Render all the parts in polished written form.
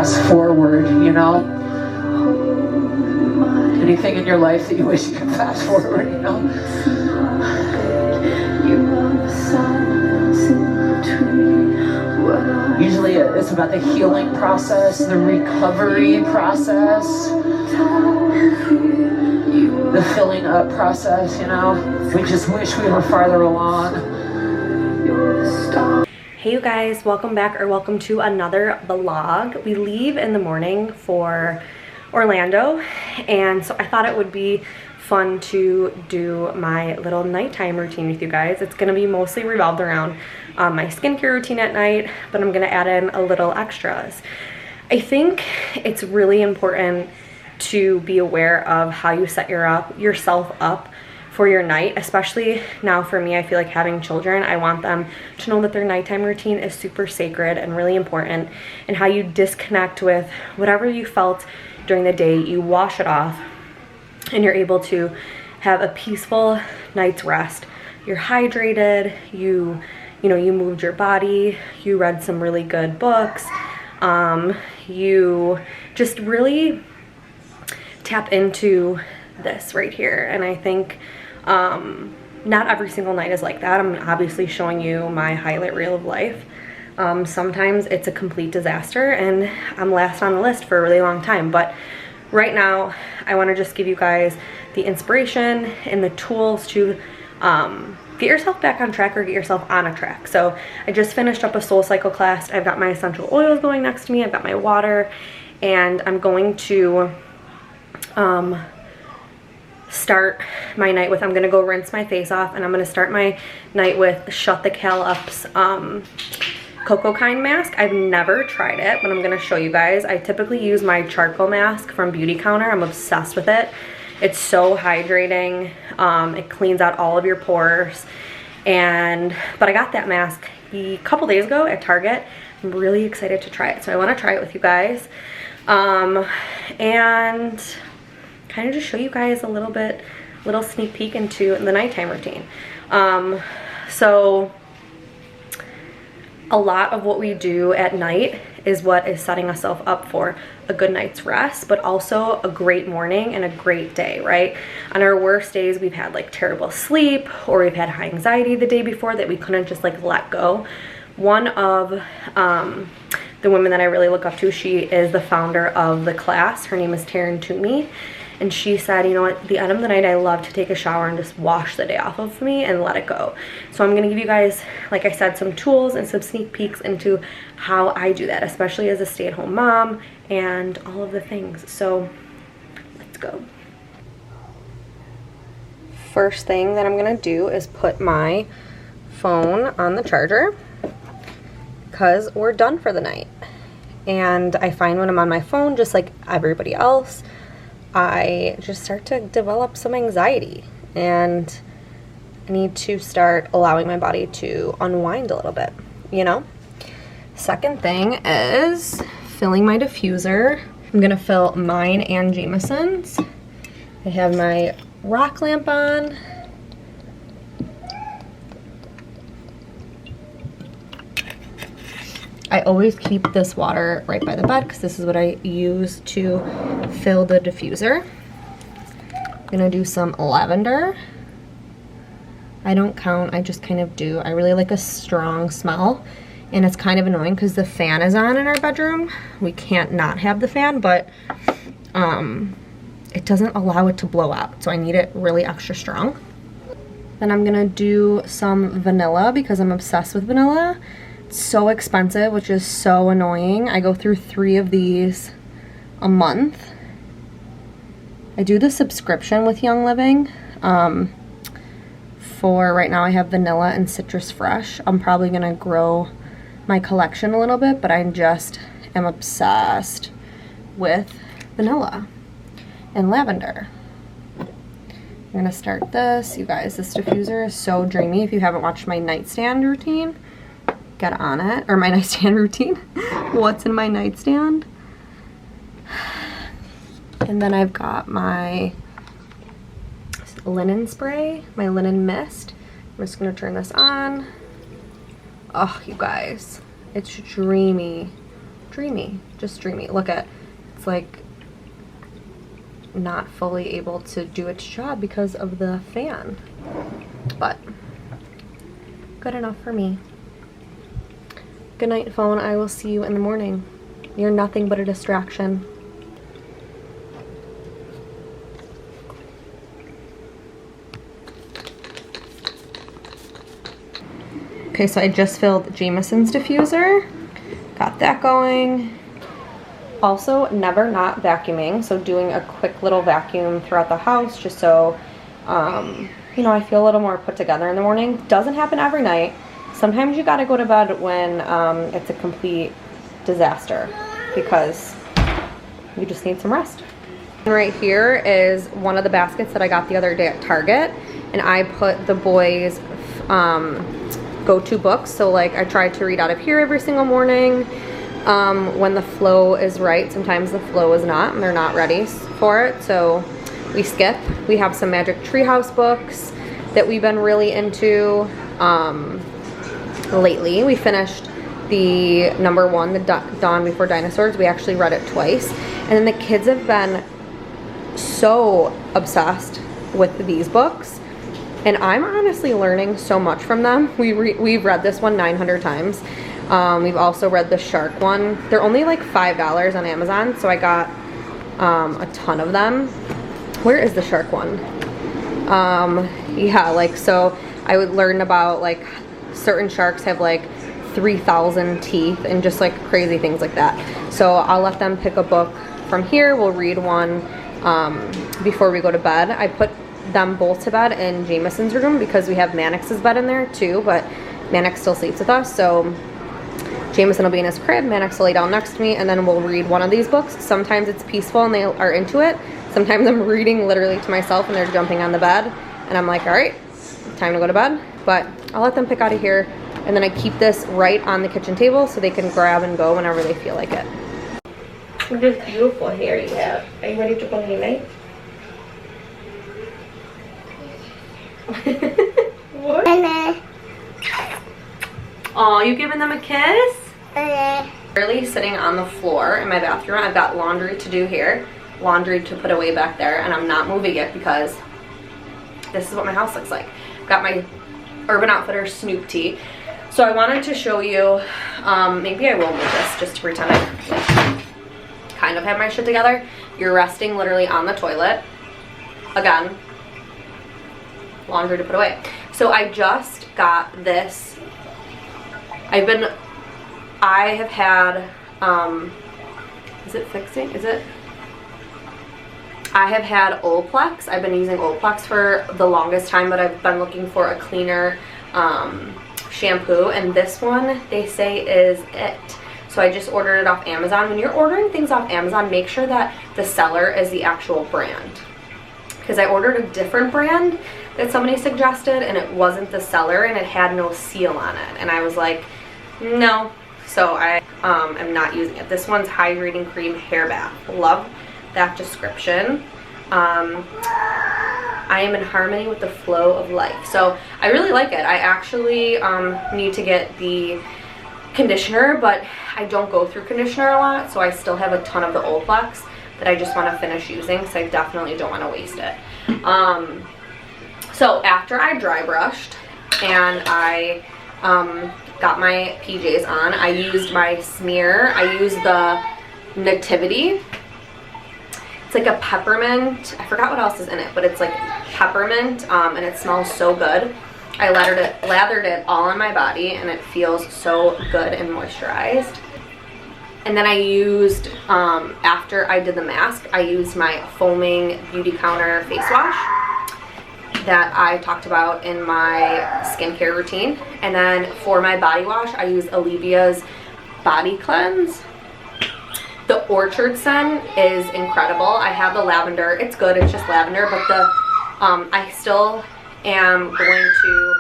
fast forward, you know? Anything in your life that you wish you could fast forward, you know? Usually it's about the healing process, the recovery process, the filling up process, you know? We just wish we were farther along. Hey you guys, welcome back or welcome to another vlog. We leave in the morning for Orlando, and so I thought it would be fun to do my little nighttime routine with you guys. It's going to be mostly revolved around my skincare routine at night, but I'm going to add in a little extras. I think it's really important to be aware of how you set yourself up for your night, especially now for me. I feel like having children, I want them to know that their nighttime routine is super sacred and really important, and how you disconnect with whatever you felt during the day, you wash it off, and you're able to have a peaceful night's rest. You're hydrated, you moved your body, you read some really good books, you just really tap into this right here. And I think not every single night is like that. I'm obviously showing you my highlight reel of life. Sometimes it's a complete disaster and I'm last on the list for a really long time, but right now I want to just give you guys the inspiration and the tools to get yourself back on track or get yourself on a track. So I just finished up a Soul Cycle class. I've got my essential oils going next to me, I've got my water, and I'm going to start my night with, I'm gonna go rinse my face off, and I'm gonna start my night with Shut the Cal Up's Cocoa Kind mask. I've never tried it, but I'm gonna show you guys. I typically use my charcoal mask from Beauty Counter. I'm obsessed with it. It's so hydrating. It cleans out all of your pores. But I got that mask a couple days ago at Target. I'm really excited to try it, so I want to try it with you guys, and kind of just show you guys a little sneak peek into the nighttime routine. So a lot of what we do at night is what is setting ourselves up for a good night's rest, but also a great morning and a great day, right? On our worst days, we've had like terrible sleep, or we've had high anxiety the day before that we couldn't just like let go. One of the women that I really look up to, she is the founder of the class. Her name is Taryn Toomey. And she said, you know what, at the end of the night, I love to take a shower and just wash the day off of me and let it go. So I'm gonna give you guys, like I said, some tools and some sneak peeks into how I do that, especially as a stay-at-home mom and all of the things. So let's go. First thing that I'm gonna do is put my phone on the charger, because we're done for the night. And I find when I'm on my phone, just like everybody else, I just start to develop some anxiety, and I need to start allowing my body to unwind a little bit, you know? Second thing is filling my diffuser. I'm gonna fill mine and Jameson's. I have my rock lamp on. I always keep this water right by the bed because this is what I use to fill the diffuser. I'm gonna do some lavender. I don't count, I just kind of do. I really like a strong smell, and it's kind of annoying because the fan is on in our bedroom. We can't not have the fan, but it doesn't allow it to blow out, so I need it really extra strong. Then I'm gonna do some vanilla because I'm obsessed with vanilla. It's so expensive, which is so annoying. I go through 3 of these a month. I do the subscription with Young Living. For right now I have vanilla and citrus fresh. I'm probably gonna grow my collection a little bit, but I just am obsessed with vanilla and lavender. I'm gonna start this. You guys, this diffuser is so dreamy. If you haven't watched my nightstand routine, get on it. Or my nightstand routine. What's in my nightstand? And then I've got my linen spray, my linen mist. I'm just gonna turn this on. Oh, you guys, it's dreamy. dreamy, just dreamy. Look at, it's like not fully able to do its job because of the fan, but good enough for me. Good night, phone. I will see you in the morning. You're nothing but a distraction. Okay, so I just filled Jameson's diffuser. Got that going. Also, never not vacuuming, so doing a quick little vacuum throughout the house just so, you know, I feel a little more put together in the morning. Doesn't happen every night. Sometimes you gotta go to bed when it's a complete disaster because you just need some rest. And right here is one of the baskets that I got the other day at Target, and I put the boys' go-to books. So like I try to read out of here every single morning when the flow is right. Sometimes the flow is not and they're not ready for it, so we skip. We have some Magic Treehouse books that we've been really into lately. We finished the #1, the Dawn Before Dinosaurs. We actually read it twice, and then the kids have been so obsessed with these books, and I'm honestly learning so much from them. We've read this one 900 times. We've also read the shark one. They're only like $5 on Amazon, so I got a ton of them. Where is the shark one? Yeah, like, so I would learn about like certain sharks have like 3,000 teeth and just like crazy things like that. So I'll let them pick a book from here. We'll read one before we go to bed. I put them both to bed in Jameson's room because we have Mannix's bed in there too, but Mannix still sleeps with us, so Jameson will be in his crib, Mannix will lay down next to me, and then we'll read one of these books. Sometimes it's peaceful and they are into it. Sometimes I'm reading literally to myself and they're jumping on the bed, and I'm like, all right, time to go to bed. But I'll let them pick out of here, and then I keep this right on the kitchen table so they can grab and go whenever they feel like it. Look at this beautiful hair you have. Are you ready to go night? What? Aw, you giving them a kiss? Literally sitting on the floor in my bathroom. I've got laundry to do here, laundry to put away back there, and I'm not moving it because this is what my house looks like. I've got my Urban Outfitters Snoop tee. So I wanted to show you, maybe I will move this just to pretend I like, kind of have my shit together. You're resting literally on the toilet. Again, laundry to put away. So I just got this. I have had, is it fixing? Is it? I have had Olaplex. I've been using Olaplex for the longest time, but I've been looking for a cleaner shampoo, and this one they say is it. So I just ordered it off Amazon. When you're ordering things off Amazon, make sure that the seller is the actual brand, because I ordered a different brand that somebody suggested and it wasn't the seller and it had no seal on it, and I was like, no. So I am not using it. This one's Hydrating Cream Hair Bath. Love that description. I am in harmony with the flow of life. So I really like it. I actually need to get the conditioner, but I don't go through conditioner a lot, so I still have a ton of the Olaplex that I just want to finish using, so I definitely don't want to waste it. So after I dry brushed and I got my PJs on, I used my smear. I used the Nativity. It's like a peppermint. I forgot what else is in it, but it's like peppermint, and it smells so good. I lathered it all on my body, and it feels so good and moisturized. And then I used, after I did the mask, I used my foaming Beauty Counter face wash that I talked about in my skincare routine. And then for my body wash, I used Alevia's Body Cleanse. The Orchard scent is incredible. I have the lavender. It's good. It's just lavender, but the I still am going to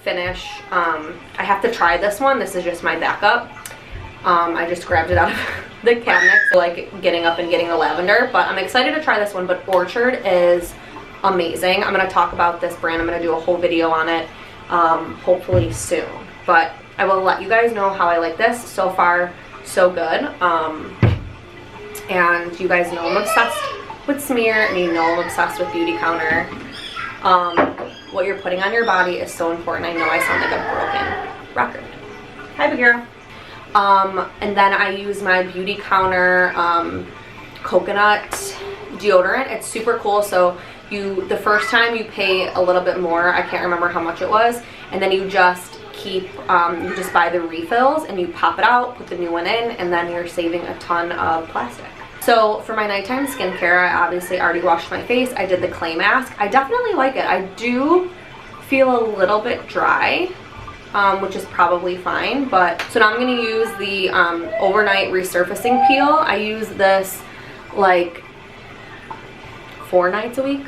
finish. I have to try this one. This is just my backup. I just grabbed it out of the cabinet, so like getting up and getting the lavender, but I'm excited to try this one. But Orchard is amazing. I'm going to talk about this brand. I'm going to do a whole video on it hopefully soon, but I will let you guys know how I like this. So far so good. And you guys know I'm obsessed with Smear, and you know I'm obsessed with Beauty Counter. What you're putting on your body is so important. I know I sound like a broken record. Hi, big girl. And then I use my Beauty Counter coconut deodorant. It's super cool. So the first time you pay a little bit more, I can't remember how much it was, and then you just keep, you just buy the refills and you pop it out, put the new one in, and then you're saving a ton of plastic. So for my nighttime skincare, I obviously already washed my face. I did the clay mask. I definitely like it. I do feel a little bit dry, which is probably fine. But so now I'm going to use the overnight resurfacing peel. I use this like 4 nights a week.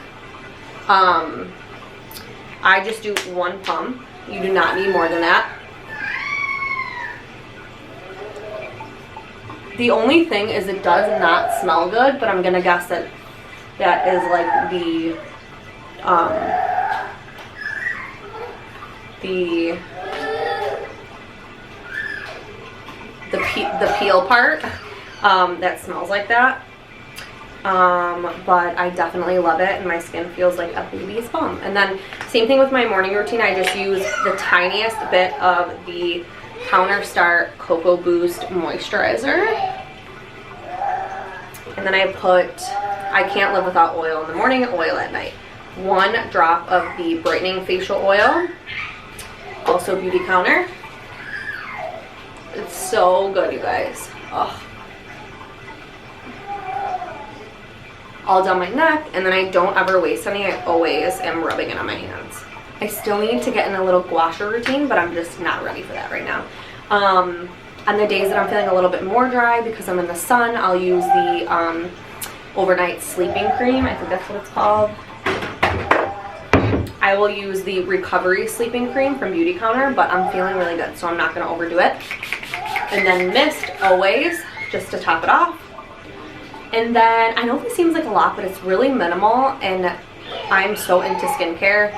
I just do 1 pump. You do not need more than that. The only thing is it does not smell good, but I'm gonna guess that that is like the peel part that smells like that. But I definitely love it, and my skin feels like a baby's bum. And then same thing with my morning routine. I just use the tiniest bit of the Counter Start Cocoa Boost Moisturizer. And then I can't live without oil in the morning and oil at night. 1 drop of the brightening facial oil, also Beauty Counter. It's so good, you guys. Oh. All down my neck, and then I don't ever waste any. I always am rubbing it on my hands. I still need to get in a little gua sha routine, but I'm just not ready for that right now. On the days that I'm feeling a little bit more dry because I'm in the sun, I'll use the overnight sleeping cream. I think that's what it's called. I will use the recovery sleeping cream from Beauty Counter, but I'm feeling really good, so I'm not going to overdo it. And then mist always, just to top it off. And then, I know this seems like a lot, but it's really minimal, and I'm so into skincare.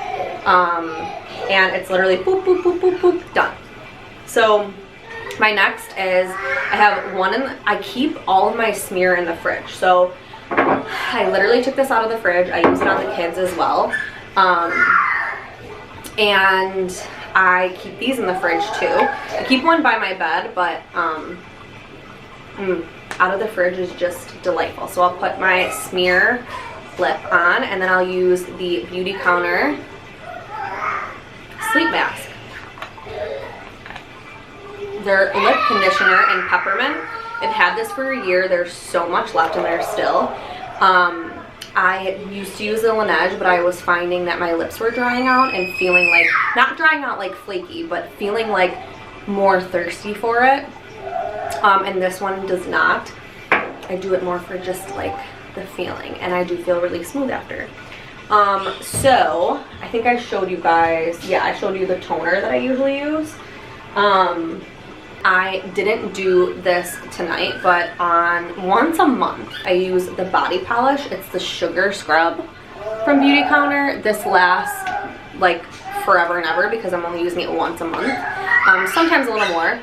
And it's literally boop, boop, boop, boop, boop, done. So my next is, I have I keep all of my Smear in the fridge. So I literally took this out of the fridge. I use it on the kids as well. And I keep these in the fridge too. I keep one by my bed, but out of the fridge is just delightful. So I'll put my Smear lip on, and then I'll use the Beauty Counter sleep mask. Their lip conditioner in peppermint. I've had this for a year. There's so much left in there still. I used to use the Laneige, but I was finding that my lips were drying out and feeling like, not drying out like flaky, but feeling like more thirsty for it. And this one does not. I do it more for just like the feeling, and I do feel really smooth after. So I think I showed you guys, yeah, I showed you the toner that I usually use. I didn't do this tonight, but once a month I use the body polish. It's the Sugar Scrub from Beauty Counter. This lasts like forever and ever because I'm only using it once a month, sometimes a little more.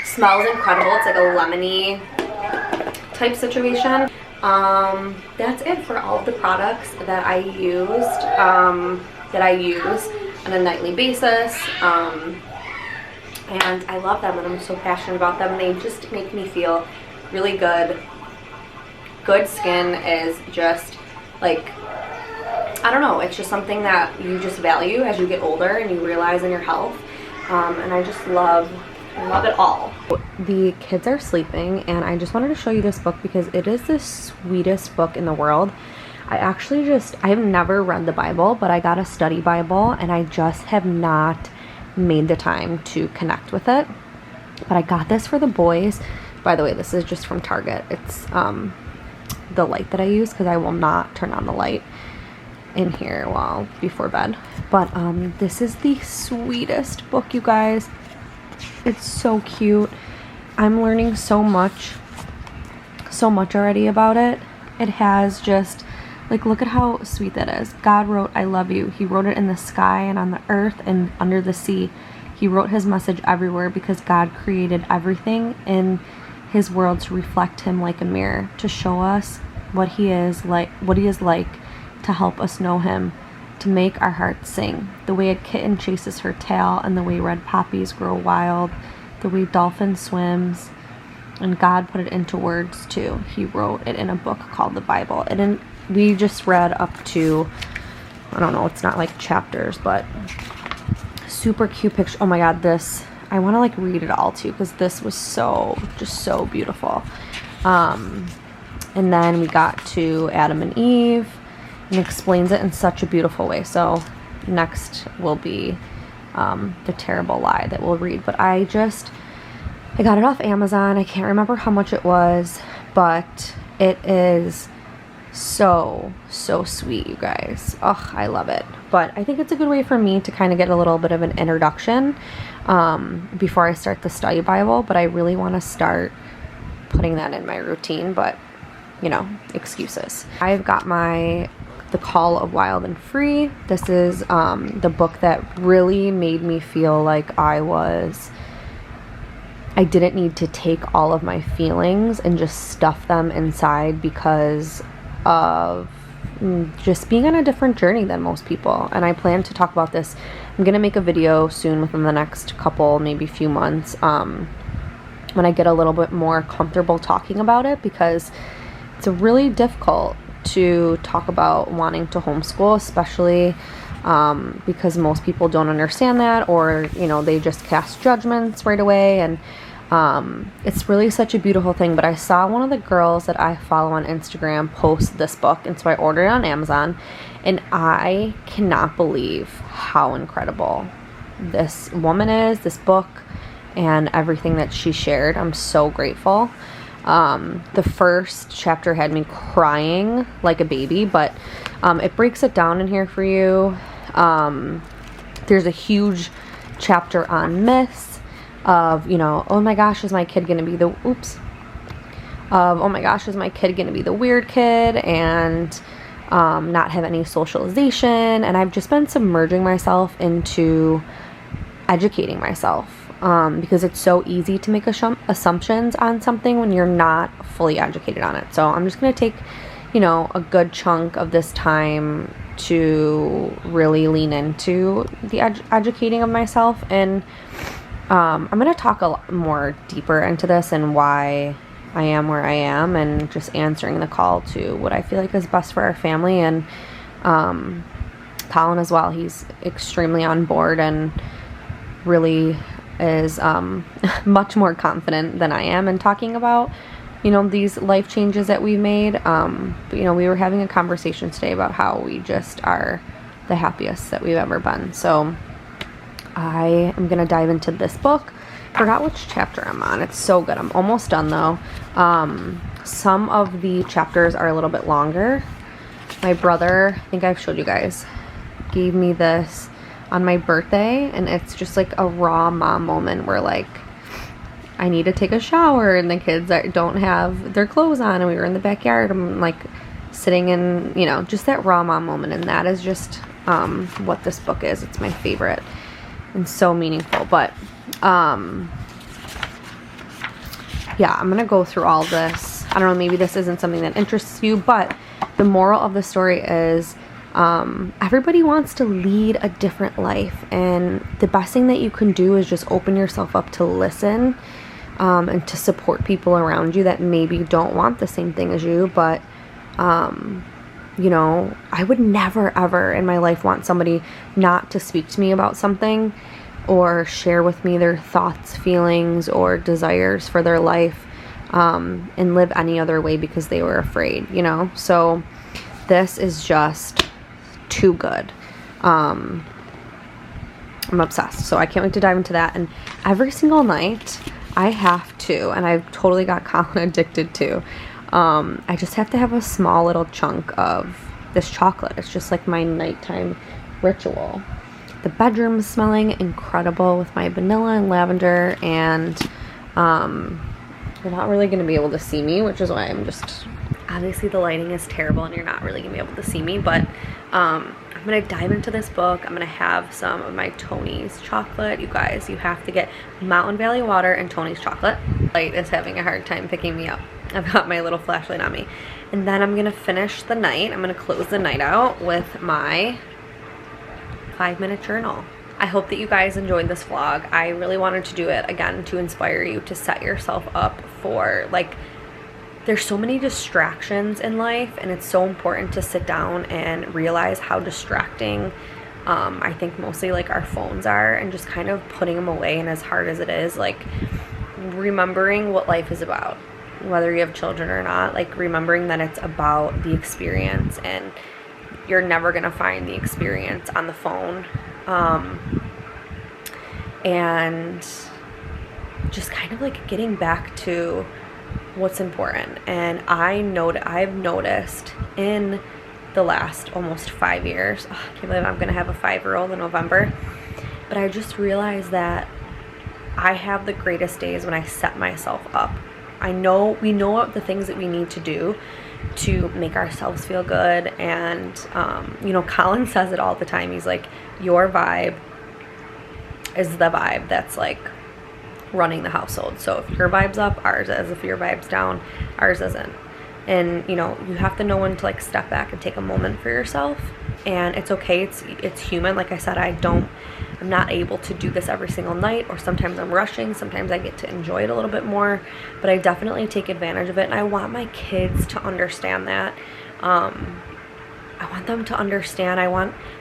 Smells incredible. It's like a lemony type situation. That's it for all of the products that I use on a nightly basis. And I love them, and I'm so passionate about them. They just make me feel really good. Good skin is just like, I don't know, it's just something that you just value as you get older and you realize in your health. And I just love it all. The kids are sleeping, and I just wanted to show you this book because it is the sweetest book in the world. I have never read the Bible, but I got a study Bible, and I just have not made the time to connect with it. But I got this for the boys. By the way, this is just from Target. It's the light that I use because I will not turn on the light in here before bed. But this is the sweetest book, you guys. It's so cute. I'm learning so much already about it. It has just, like, look at how sweet that is. God wrote, "I love you." He wrote it in the sky and on the earth and under the sea. He wrote his message everywhere because God created everything in his world to reflect him like a mirror, to show us what he is like, to help us know him, to make our hearts sing. The way a kitten chases her tail, and the way red poppies grow wild, the way dolphin swims. And God put it into words too. He wrote it in a book called the Bible. And we just read up to, I don't know, it's not like chapters, but super cute picture. Oh my God, this, I want to like read it all too, because this was just so beautiful. And then we got to Adam and Eve, and explains it in such a beautiful way. So next will be The Terrible Lie that we'll read. But I got it off Amazon. I can't remember how much it was, but it is so sweet, you guys. Oh, I love it. But I think it's a good way for me to kind of get a little bit of an introduction before I start the study Bible. But I really want to start putting that in my routine, but you know, excuses. I've got The Call of Wild and Free. This is the book that really made me feel like I didn't need to take all of my feelings and just stuff them inside because of just being on a different journey than most people. And I plan to talk about this. I'm going to make a video soon within the next couple, maybe few months, when I get a little bit more comfortable talking about it, because it's really difficult to talk about wanting to homeschool, especially because most people don't understand that, or you know, they just cast judgments right away. And it's really such a beautiful thing. But I saw one of the girls that I follow on Instagram post this book, and so I ordered it on Amazon, and I cannot believe how incredible this woman is, this book, and everything that she shared. I'm so grateful. The first chapter had me crying like a baby, but it breaks it down in here for you. There's a huge chapter on myths of, you know, oh my gosh, is my kid gonna be the weird kid, and not have any socialization. And I've just been submerging myself into educating myself, because it's so easy to make assumptions on something when you're not fully educated on it. So I'm just going to take, you know, a good chunk of this time to really lean into the educating of myself. And I'm going to talk a lot more deeper into this and why I am where I am, and just answering the call to what I feel like is best for our family. And Colin as well, he's extremely on board and really is much more confident than I am in talking about, you know, these life changes that we've made. But you know, we were having a conversation today about how we just are the happiest that we've ever been. So I am gonna dive into this book. Forgot which chapter I'm on. It's so good. I'm almost done though. Some of the chapters are a little bit longer. My brother, I think I've showed you guys, gave me this on my birthday, and it's just like a raw mom moment where like I need to take a shower and the kids don't have their clothes on, and we were in the backyard. I'm like sitting in, you know, just that raw mom moment. And that is just what this book is. It's my favorite and so meaningful. But yeah, I'm gonna go through all this. I don't know, maybe this isn't something that interests you, but the moral of the story is everybody wants to lead a different life, and the best thing that you can do is just open yourself up to listen, and to support people around you that maybe don't want the same thing as you. But you know, I would never ever in my life want somebody not to speak to me about something or share with me their thoughts, feelings, or desires for their life, and live any other way because they were afraid, you know. So this is just too good. I'm obsessed, so I can't wait to dive into that. And every single night I have to, and I've totally got Colin addicted to, I just have to have a small little chunk of this chocolate. It's just like my nighttime ritual. The bedroom's smelling incredible with my vanilla and lavender, and you're not really going to be able to see me, which is why I'm just, obviously the lighting is terrible and you're not really going to be able to see me, but I'm I'm gonna dive into this book. I'm gonna have some of my Tony's chocolate. You guys, you have to get Mountain Valley water and Tony's chocolate. Light is having a hard time picking me up. I've got my little flashlight on me. And then I'm gonna finish the night. I'm gonna close the night out with my 5-minute journal. I hope that you guys enjoyed this vlog. I really wanted to do it again to inspire you to set yourself up for, like, there's so many distractions in life, and it's so important to sit down and realize how distracting I think mostly like our phones are, and just kind of putting them away. And as hard as it is, like, remembering what life is about, whether you have children or not, like remembering that it's about the experience, and you're never gonna find the experience on the phone. And just kind of like getting back to what's important. And I've noticed in the last almost 5 years, I can't believe I'm gonna have a 5-year-old in November, but I just realized that I have the greatest days when I set myself up. We know the things that we need to do to make ourselves feel good. And you know, Colin says it all the time. He's like, your vibe is the vibe that's like running the household. So if your vibe's up, ours is. If your vibe's down, ours isn't. And you know, you have to know when to like step back and take a moment for yourself. And it's okay. It's human. Like I said, I'm not able to do this every single night, or sometimes I'm rushing, sometimes I get to enjoy it a little bit more, but I definitely take advantage of it. And I want my kids to understand that. I want them to understand.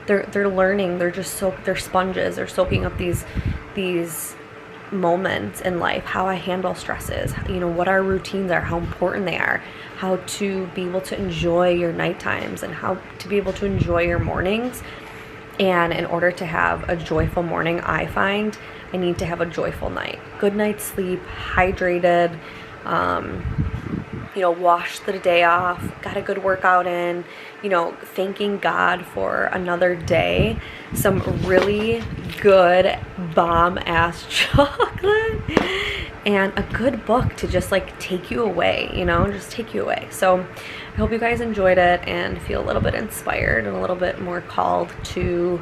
They're learning. They're sponges. They're soaking up these moments in life, how I handle stresses, you know, what our routines are, how important they are, how to be able to enjoy your night times, and how to be able to enjoy your mornings. And in order to have a joyful morning, I find I need to have a joyful night. Good night's sleep, hydrated, you know, washed the day off, got a good workout in, you know, thanking God for another day, some really good bomb-ass chocolate, and a good book to just like take you away, you know, just take you away. So I hope you guys enjoyed it and feel a little bit inspired and a little bit more called to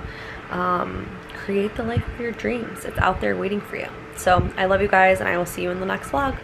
create the life of your dreams. It's out there waiting for you. So I love you guys, and I will see you in the next vlog.